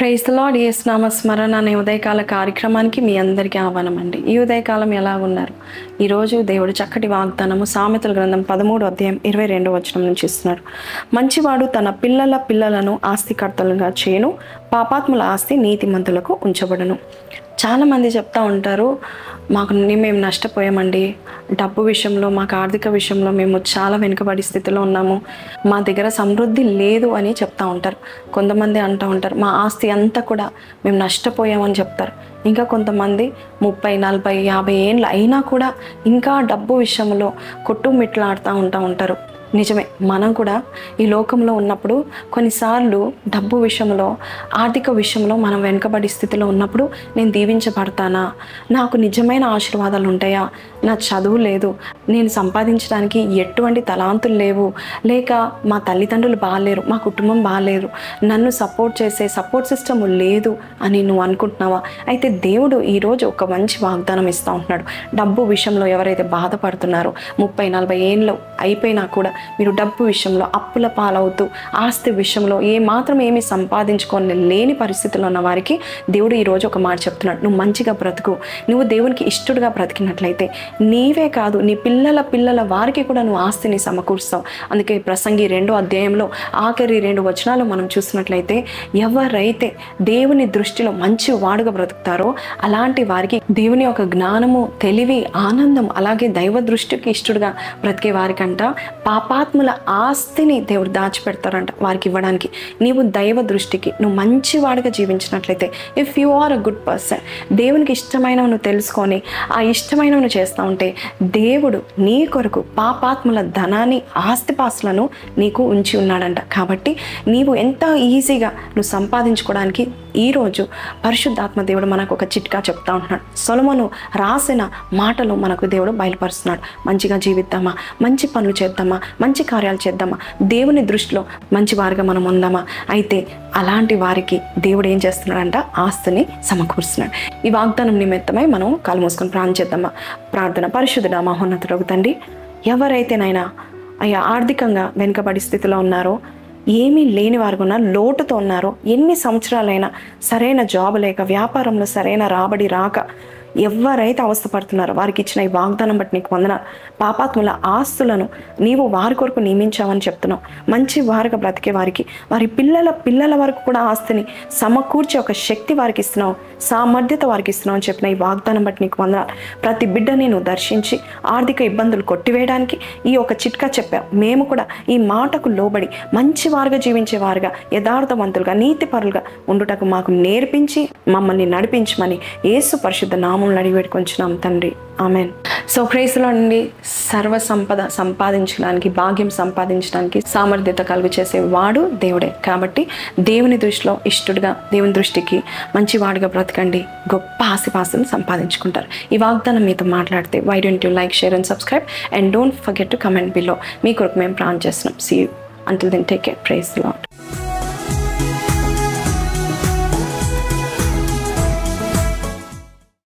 Praise the lord. యేసు నామస్మరణ అనే ఉదయకాల కార్యక్రమానికి మీ అందరికీ ఆహ్వానం అండి. ఈ ఉదయకాలం ఎలా ఉన్నారు? ఈరోజు దేవుడు చక్కటి వాగ్దానము సామెతల గ్రంథం 13:22 నుంచి ఇస్తున్నాడు. మంచివాడు తన పిల్లల పిల్లలను ఆస్తికర్తలుగా చేయును, పాపాత్ముల ఆస్తి నీతిమంతులకు ఉంచబడును. చాలామంది చెప్తా ఉంటారు, మేము నష్టపోయామండి, డబ్బు విషయంలో, మాకు ఆర్థిక విషయంలో మేము చాలా వెనుకబడి స్థితిలో ఉన్నాము, మా దగ్గర సమృద్ధి లేదు అని చెప్తా ఉంటారు. కొంతమంది అంటూ ఉంటారు, మా ఆస్తి అంతా కూడా మేము నష్టపోయామని చెప్తారు. ఇంకా కొంతమంది 30, 40, 50 ఏళ్ళు అయినా కూడా ఇంకా డబ్బు విషయంలో కొట్టుమిట్లాడుతూ ఉంటారు. నిజమే, మనం కూడా ఈ లోకంలో ఉన్నప్పుడు కొన్నిసార్లు డబ్బు విషయంలో, ఆర్థిక విషయంలో మనం వెనుకబడి స్థితిలో ఉన్నప్పుడు నేను దీవించబడతానా, నాకు నిజమైన ఆశీర్వాదాలు ఉంటాయా, నా చదువు లేదు, నేను సంపాదించడానికి ఎటువంటి తలాంతులు లేవు, లేక మా తల్లిదండ్రులు బాగాలేరు, మా కుటుంబం బాగాలేరు, నన్ను సపోర్ట్ చేసే సపోర్ట్ సిస్టమ్ లేదు అని నువ్వు అనుకుంటున్నావా? అయితే దేవుడు ఈరోజు ఒక మంచి వాగ్దానం ఇస్తూ ఉంటున్నాడు. డబ్బు విషయంలో ఎవరైతే బాధపడుతున్నారో, 30, 40 ఏళ్ళు అయిపోయినా కూడా మీరు డబ్బు విషయంలో అప్పుల పాలవుతూ, ఆస్తి విషయంలో ఏమీ సంపాదించుకొని లేని పరిస్థితుల్లో ఉన్న వారికి దేవుడు ఈరోజు ఒక మాట చెప్తున్నాడు. నువ్వు మంచిగా బ్రతుకు, నువ్వు దేవునికి ఇష్టడుగా బ్రతికినట్లయితే నీవే కాదు, నీ పిల్లల వారికి కూడా నువ్వు ఆస్తిని సమకూరుస్తావు. అందుకే ప్రసంగి 2వ అధ్యాయంలో ఆఖరి 2 వచనాలు మనం చూసినట్లయితే, ఎవరైతే దేవుని దృష్టిలో మంచి వాడుగా బ్రతుకుతారో అలాంటి వారికి దేవుని యొక్క జ్ఞానము, తెలివి, ఆనందం, అలాగే దైవ దృష్టికి ఇష్టడుగా బ్రతికే వారికంట పాపాత్ముల ఆస్తిని దేవుడు దాచిపెడతారంట వారికి ఇవ్వడానికి. నీవు దైవ దృష్టికి నువ్వు మంచి వాడిగా జీవించినట్లయితే, if you are a good person, దేవునికి ఇష్టమైనవి నువ్వు తెలుసుకొని ఆ ఇష్టమైనవి నువ్వు చేస్తూ ఉంటే దేవుడు నీ కొరకు పాపాత్ముల ధనాన్ని, ఆస్తిపాస్తులను నీకు ఉంచి ఉన్నాడంట. కాబట్టి నీవు ఎంత ఈజీగా నువ్వు సంపాదించుకోవడానికి ఈరోజు పరిశుద్ధాత్మ దేవుడు మనకు ఒక చిట్కా చెప్తా ఉంటున్నాడు. సొలొమోను రాసిన మాటలు మనకు దేవుడు బయలుపరుస్తున్నాడు. మంచిగా జీవిద్దామా, మంచి పనులు చేద్దామా, మంచి కార్యాలు చేద్దామా, దేవుని దృష్టిలో మంచి వారిగా మనం ఉందామా? అయితే అలాంటి వారికి దేవుడు ఏం చేస్తున్నాడంట? ఆస్తిని సమకూరుస్తున్నాడు. ఈ వాగ్దానం నిమిత్తమై మనం కాలు మూసుకొని ప్రార్థన చేద్దామా? ప్రార్థన. పరిశుద్ధుడా, మహోన్నతుడగు తండ్రి, ఎవరైతేనైనా అయ్యా ఆర్థికంగా వెనుకబడి స్థితిలో ఉన్నారో, ఏమీ లేని వారు ఉన్నారు, లోటుతో ఉన్నారో, ఎన్ని సంవత్సరాలైనా సరైన జాబ్ లేక, వ్యాపారంలో సరైన రాబడి రాక ఎవరైతే అవస్థపడుతున్నారో వారికి ఇచ్చిన ఈ వాగ్దానం బట్టి నీకు వందనాలు. పాపాత్ముల ఆస్తులను నీవు వారి కొరకు నియమించావని చెప్తున్నావు. మంచి వారిగా బ్రతికే వారికి, వారి పిల్లల వరకు కూడా ఆస్తిని సమకూర్చే ఒక శక్తి వారికి ఇస్తున్నావు, సామర్థ్యత వారికి ఇస్తున్నావు అని చెప్పిన ఈ వాగ్దానం బట్టి నీకు వందనాలు. ప్రతి బిడ్డని నువ్వు దర్శించి ఆర్థిక ఇబ్బందులు కొట్టివేయడానికి ఈ ఒక చిట్కా చెప్పావు. మేము కూడా ఈ మాటకు లోబడి మంచి వారుగా జీవించేవారుగా, యథార్థవంతులుగా, నీతిపరులుగా ఉండుటకు మాకు నేర్పించి మమ్మల్ని నడిపించమని యేసు పరిశుద్ధ నామములో అడిగి పెట్టుకొంచున్నాం తండ్రి, amen. So praise the lord అండి. సర్వ సంపద సంపాదించడానికి, భాగ్యం సంపాదించడానికి సామర్థ్యత కలుగు చేసే వాడు దేవుడే. కాబట్టి దేవుని దృష్టిలో ఇష్టడుగా, దేవుని దృష్టికి మంచివాడుగా బ్రతకండి, గొప్ప ఆస్తిపాస్తులను సంపాదించుకుంటారు. ఈ వాగ్దానం మీతో మాట్లాడితే why don't you like, share and subscribe and don't forget to comment below. మీ కొరకు మేము ప్రార్థన చేస్తున్నాం. See you until then, take care. Praise the lord.